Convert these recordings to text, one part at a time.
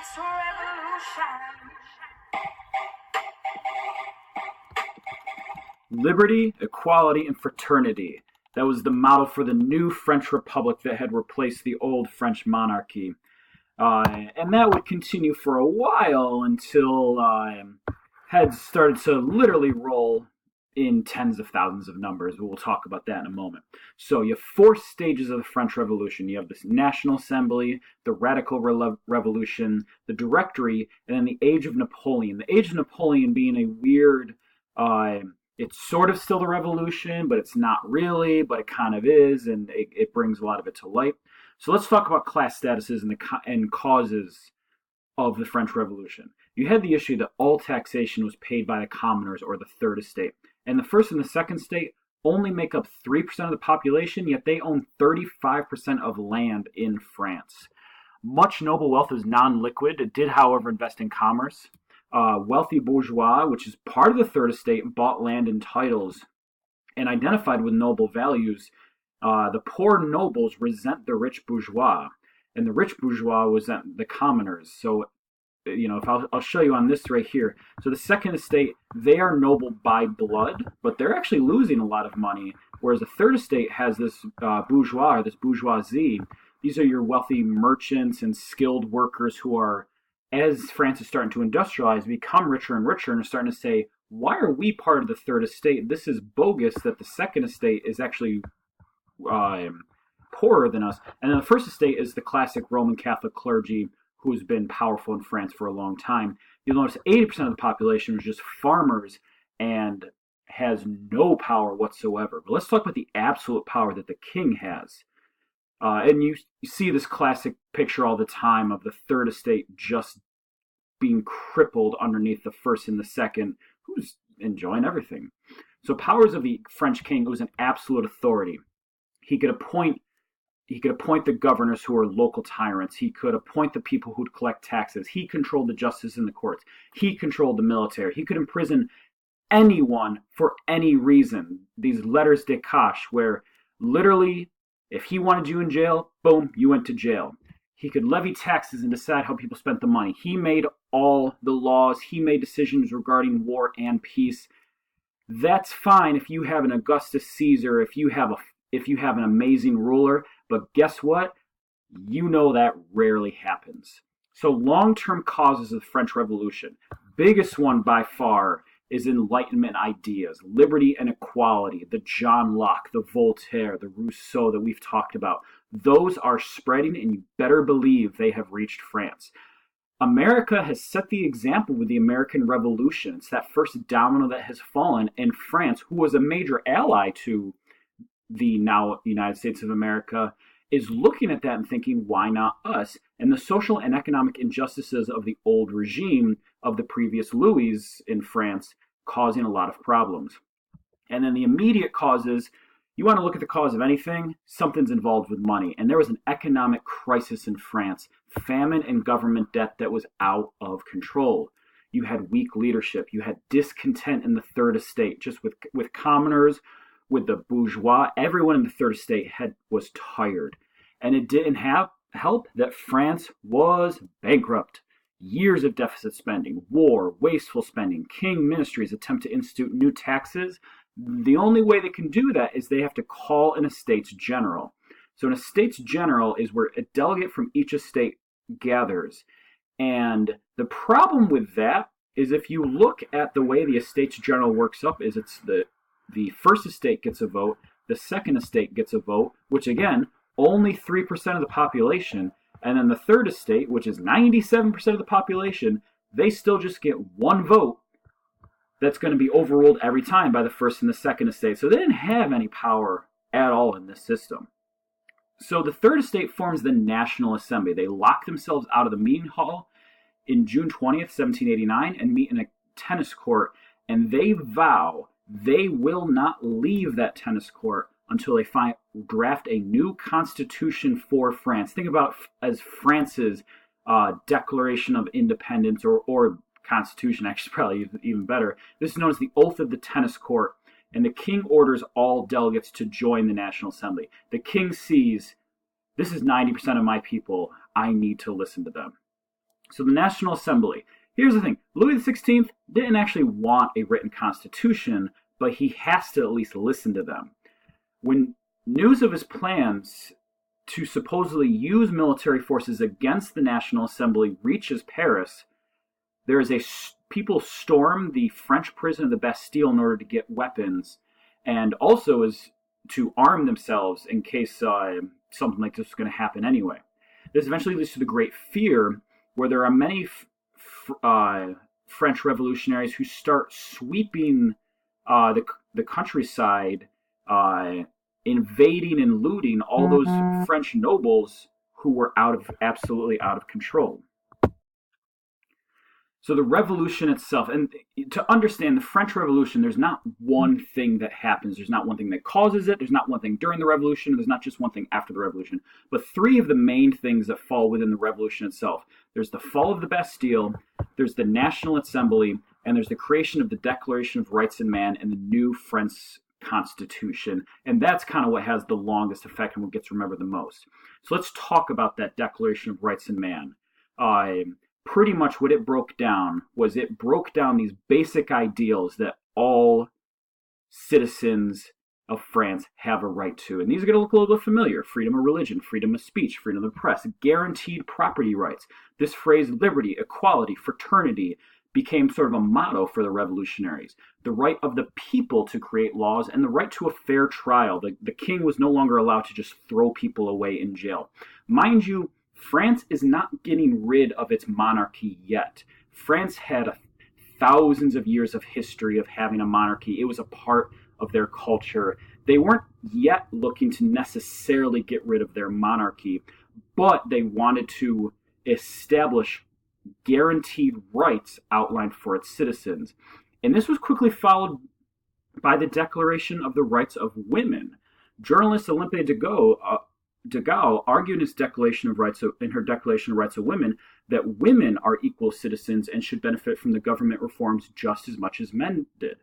It's revolution. Liberty, equality, and fraternity. That was the motto for the new French Republic that had replaced the old French monarchy. And that would continue for a while until heads started to literally roll in tens of thousands of numbers. We'll talk about that in a moment. So you have four stages of the French Revolution. You have this National Assembly, the Radical Revolution, the Directory, and then the Age of Napoleon. The Age of Napoleon being a weird, it's sort of still the revolution, but it's not really, but it kind of is, and it brings a lot of it to light. So let's talk about class statuses and causes of the French Revolution. You had the issue that all taxation was paid by the commoners or the third estate. And the first and the second estate only make up 3% of the population, yet they own 35% of land in France. Much noble wealth is non-liquid. It did, however, invest in commerce. Wealthy bourgeois, which is part of the third estate, bought land and titles and identified with noble values. The poor nobles resent the rich bourgeois, and the rich bourgeois resent the commoners. So, if I'll show you on this right here. So the second estate, they are noble by blood, but they're actually losing a lot of money, whereas the third estate has this bourgeois, or this bourgeoisie. These are your wealthy merchants and skilled workers who are, as France is starting to industrialize, become richer and richer and are starting to say, why are we part of the third estate? This is bogus that the second estate is actually poorer than us. And then the first estate is the classic Roman Catholic clergy who's been powerful in France for a long time. You'll notice 80% of the population was just farmers and has no power whatsoever. But let's talk about the absolute power that the king has. And you see this classic picture all the time of the third estate just being crippled underneath the first and the second, who's enjoying everything. So powers of the French king, it was an absolute authority. He could appoint the governors who are local tyrants. He could appoint the people who'd collect taxes. He controlled the justice in the courts. He controlled the military. He could imprison anyone for any reason. These letters de cache, where literally, if he wanted you in jail, boom, you went to jail. He could levy taxes and decide how people spent the money. He made all the laws. He made decisions regarding war and peace. That's fine if you have an Augustus Caesar, if you have an amazing ruler, but guess what? You know that rarely happens. So long-term causes of the French Revolution, biggest one by far is Enlightenment ideas, liberty and equality, the John Locke, the Voltaire, the Rousseau that we've talked about. Those are spreading, and you better believe they have reached France. America has set the example with the American Revolution. It's that first domino that has fallen, and France, who was a major ally to the now United States of America, is looking at that and thinking, why not us? And the social and economic injustices of the old regime of the previous Louis in France causing a lot of problems. And then the immediate causes, you want to look at the cause of anything, something's involved with money. And there was an economic crisis in France, famine and government debt that was out of control. You had weak leadership. You had discontent in the third estate, just with commoners, with the bourgeois. Everyone in the third estate was tired. And it didn't help that France was bankrupt. Years of deficit spending, war, wasteful spending, king ministries attempt to institute new taxes. The only way they can do that is they have to call an estates general. So an estates general is where a delegate from each estate gathers. And the problem with that is if you look at the way the estates general works up, is it's the first estate gets a vote, the second estate gets a vote, which again, only 3% of the population, and then the third estate, which is 97% of the population, they still just get one vote that's going to be overruled every time by the first and the second estate. So they didn't have any power at all in this system. So the third estate forms the National Assembly. They lock themselves out of the meeting hall in June 20th, 1789, and meet in a tennis court, and they vow they will not leave that tennis court until they draft a new constitution for France. Think about as France's Declaration of Independence or Constitution, actually probably even better. This is known as the Oath of the Tennis Court, and the king orders all delegates to join the National Assembly. The king sees, this is 90% of my people, I need to listen to them. So the National Assembly. Here's the thing. Louis XVI didn't actually want a written constitution, but he has to at least listen to them. When news of his plans to supposedly use military forces against the National Assembly reaches Paris, there is people storm the French prison of the Bastille in order to get weapons, and also is to arm themselves in case something like this was going to happen anyway. This eventually leads to the Great Fear, where there are many French revolutionaries who start sweeping the countryside, invading and looting all those French nobles who were absolutely out of control. So the revolution itself, and to understand the French Revolution, there's not one thing that happens. There's not one thing that causes it. There's not one thing during the revolution. There's not just one thing after the revolution. But three of the main things that fall within the revolution itself. There's the fall of the Bastille, there's the National Assembly, and there's the creation of the Declaration of Rights of Man and the new French Constitution. And that's kind of what has the longest effect and what gets remembered the most. So let's talk about that Declaration of Rights of Man. Pretty much what it broke down was it broke down these basic ideals that all citizens of France have a right to. And these are going to look a little bit familiar. Freedom of religion, freedom of speech, freedom of the press, guaranteed property rights. This phrase, liberty, equality, fraternity, became sort of a motto for the revolutionaries. The right of the people to create laws and the right to a fair trial. The king was no longer allowed to just throw people away in jail. Mind you, France is not getting rid of its monarchy yet. France had thousands of years of history of having a monarchy. It was a part of their culture. They weren't yet looking to necessarily get rid of their monarchy, but they wanted to establish guaranteed rights outlined for its citizens. And this was quickly followed by the Declaration of the Rights of Women. Journalist Olympe de Gaulle argued in her Declaration of Rights of Women that women are equal citizens and should benefit from the government reforms just as much as men did.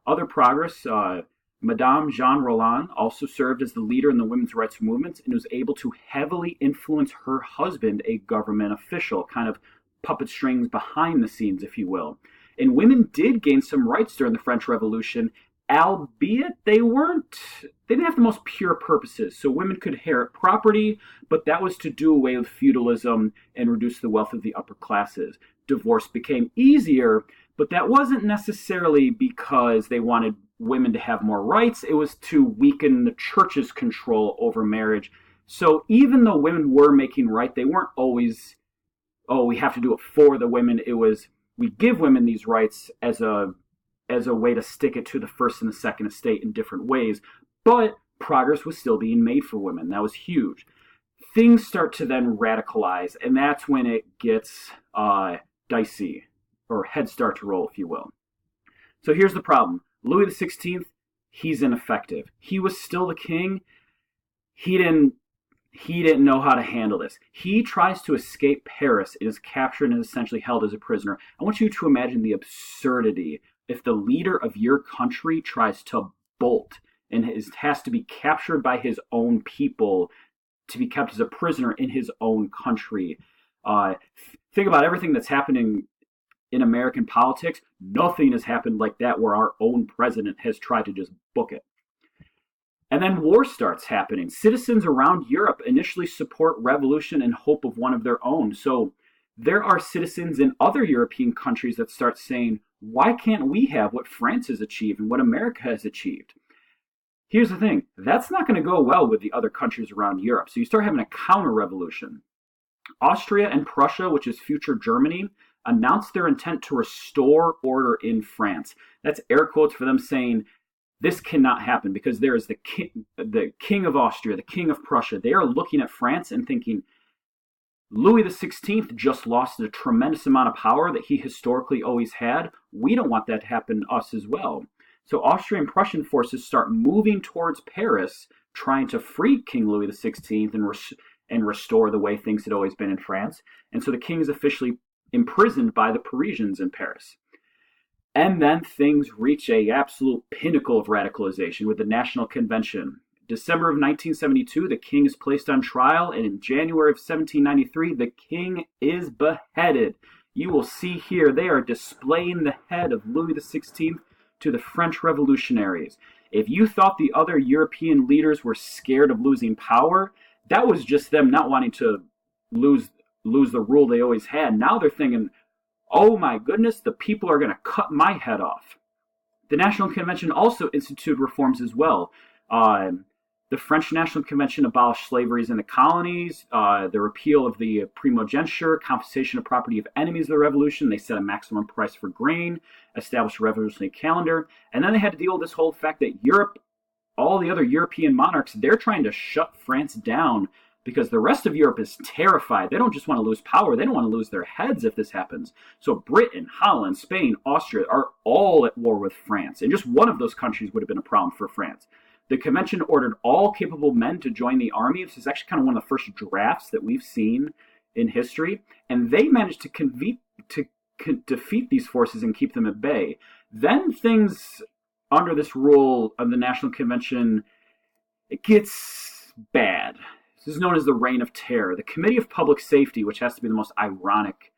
Other progress, Madame Jeanne Roland also served as the leader in the women's rights movement and was able to heavily influence her husband, a government official, kind of puppet strings behind the scenes, if you will. And women did gain some rights during the French Revolution, albeit they didn't have the most pure purposes. So women could inherit property, but that was to do away with feudalism and reduce the wealth of the upper classes. Divorce became easier, but that wasn't necessarily because they wanted women to have more rights. It was to weaken the church's control over marriage. So even though women were making right, they weren't always, we have to do it for the women. It was, we give women these rights as a way to stick it to the first and the second estate in different ways. But progress was still being made for women. That was huge. Things start to then radicalize, and that's when it gets dicey, or heads start to roll, if you will. So here's the problem. Louis XVI, he's ineffective. He was still the king. He didn't know how to handle this. He tries to escape Paris and is captured and essentially held as a prisoner. I want you to imagine the absurdity if the leader of your country tries to bolt and has to be captured by his own people to be kept as a prisoner in his own country. Think about everything that's happening in American politics. Nothing has happened like that where our own president has tried to just book it. And then war starts happening. Citizens around Europe initially support revolution in hope of one of their own. So there are citizens in other European countries that start saying, why can't we have what France has achieved and what America has achieved? Here's the thing. That's not going to go well with the other countries around Europe. So you start having a counter-revolution. Austria and Prussia, which is future Germany, announced their intent to restore order in France. That's air quotes for them saying, this cannot happen because there is the king of Austria, the king of Prussia. They are looking at France and thinking, Louis XVI just lost a tremendous amount of power that he historically always had. We don't want that to happen to us as well. So Austrian and Prussian forces start moving towards Paris, trying to free King Louis XVI and restore the way things had always been in France. And so the king is officially imprisoned by the Parisians in Paris. And then things reach a absolute pinnacle of radicalization with the National Convention. December of 1972, the king is placed on trial, and in January of 1793, the king is beheaded. You will see here they are displaying the head of Louis XVI to the French revolutionaries. If you thought the other European leaders were scared of losing power, that was just them not wanting to lose the rule they always had. Now they're thinking, oh my goodness, the people are going to cut my head off. The National Convention also instituted reforms as well. The French National Convention abolished slavery in the colonies, the repeal of the primogeniture, confiscation of property of enemies of the revolution. They set a maximum price for grain, established a revolutionary calendar, and then they had to deal with this whole fact that Europe, all the other European monarchs, they're trying to shut France down because the rest of Europe is terrified. They don't just want to lose power, they don't want to lose their heads if this happens. So Britain, Holland, Spain, Austria are all at war with France, and just one of those countries would have been a problem for France. The convention ordered all capable men to join the army. This is actually kind of one of the first drafts that we've seen in history, and they managed to defeat these forces and keep them at bay. Then things under this rule of the National Convention, it gets bad. This is known as the Reign of Terror. The Committee of Public Safety, which has to be the most ironic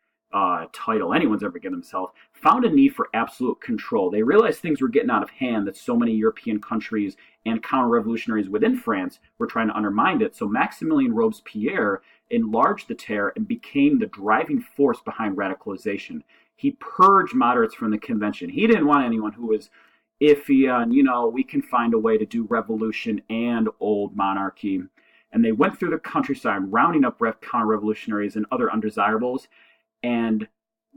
title anyone's ever given themselves, found a need for absolute control. They realized things were getting out of hand, that so many European countries and counter-revolutionaries within France were trying to undermine it. So Maximilien Robespierre enlarged the terror and became the driving force behind radicalization. He purged moderates from the convention. He didn't want anyone who was iffy on, we can find a way to do revolution and old monarchy. And they went through the countryside, rounding up counter-revolutionaries and other undesirables. And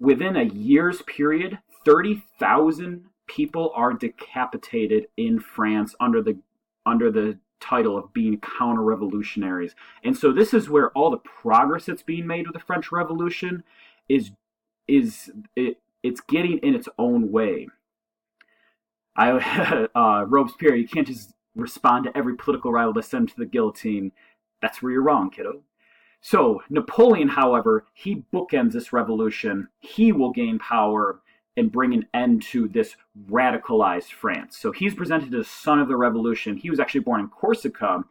within a year's period, 30,000 people are decapitated in France under the title of being counter-revolutionaries. And so this is where all the progress that's being made with the French Revolution it's getting in its own way. Robespierre, you can't just respond to every political rival to send him to the guillotine. That's where you're wrong, kiddo. So Napoleon, however, he bookends this revolution. He will gain power and bring an end to this radicalized France. So he's presented as son of the revolution. He was actually born in Corsica,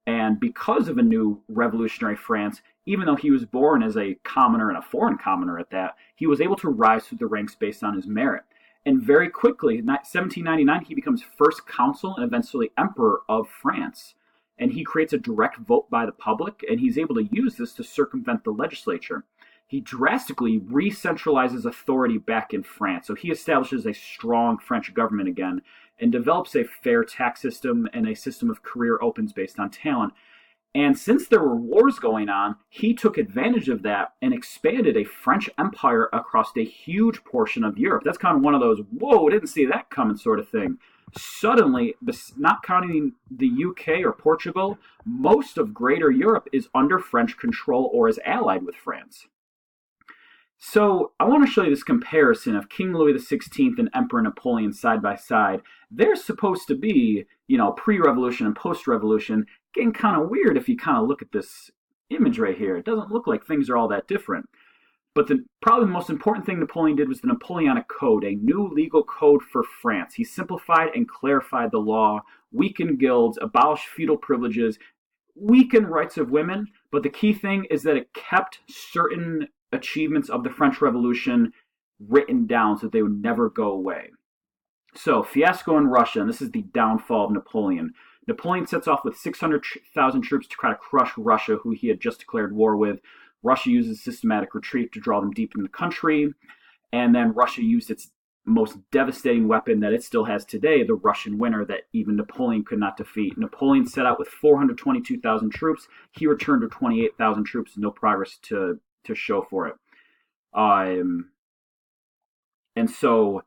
and because of a new revolutionary France, even though he was born as a commoner and a foreign commoner at that, he was able to rise through the ranks based on his merit. And very quickly, in 1799, he becomes first consul and eventually emperor of France. And he creates a direct vote by the public, and he's able to use this to circumvent the legislature. He drastically re-centralizes authority back in France. So he establishes a strong French government again and develops a fair tax system and a system of career opens based on talent. And since there were wars going on, he took advantage of that and expanded a French empire across a huge portion of Europe. That's kind of one of those, whoa, didn't see that coming sort of thing. Suddenly, not counting the UK or Portugal, most of Greater Europe is under French control or is allied with France. So I want to show you this comparison of King Louis XVI and Emperor Napoleon side by side. They're supposed to be, pre-revolution and post-revolution. Getting kind of weird if you kind of look at this image right here. It doesn't look like things are all that different. But probably the most important thing Napoleon did was the Napoleonic Code, a new legal code for France. He simplified and clarified the law, weakened guilds, abolished feudal privileges, weakened rights of women. But the key thing is that it kept certain achievements of the French Revolution written down so that they would never go away. So, fiasco in Russia, and this is the downfall of Napoleon. Napoleon sets off with 600,000 troops to try to crush Russia, who he had just declared war with. Russia uses systematic retreat to draw them deep into the country, and then Russia used its most devastating weapon that it still has today, the Russian winter that even Napoleon could not defeat. Napoleon set out with 422,000 troops. He returned with 28,000 troops, no progress to show for it. And so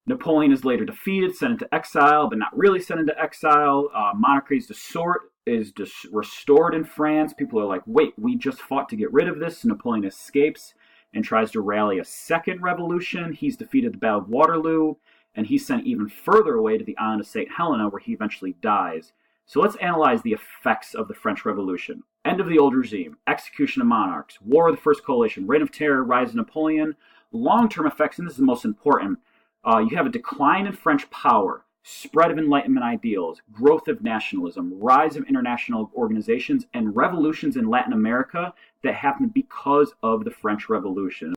Napoleon is later defeated, sent into exile, but not really sent into exile. Monarchy is restored in France. People are like, wait, we just fought to get rid of this. Napoleon escapes and tries to rally a second revolution. He's defeated at the Battle of Waterloo, and he's sent even further away to the island of St. Helena, where he eventually dies. So let's analyze the effects of the French Revolution. End of the old regime, execution of monarchs, war of the First Coalition, reign of terror, rise of Napoleon. Long-term effects, and this is the most important, you have a decline in French power. spread of Enlightenment ideals, growth of nationalism, rise of international organizations, and revolutions in Latin America that happened because of the French Revolution.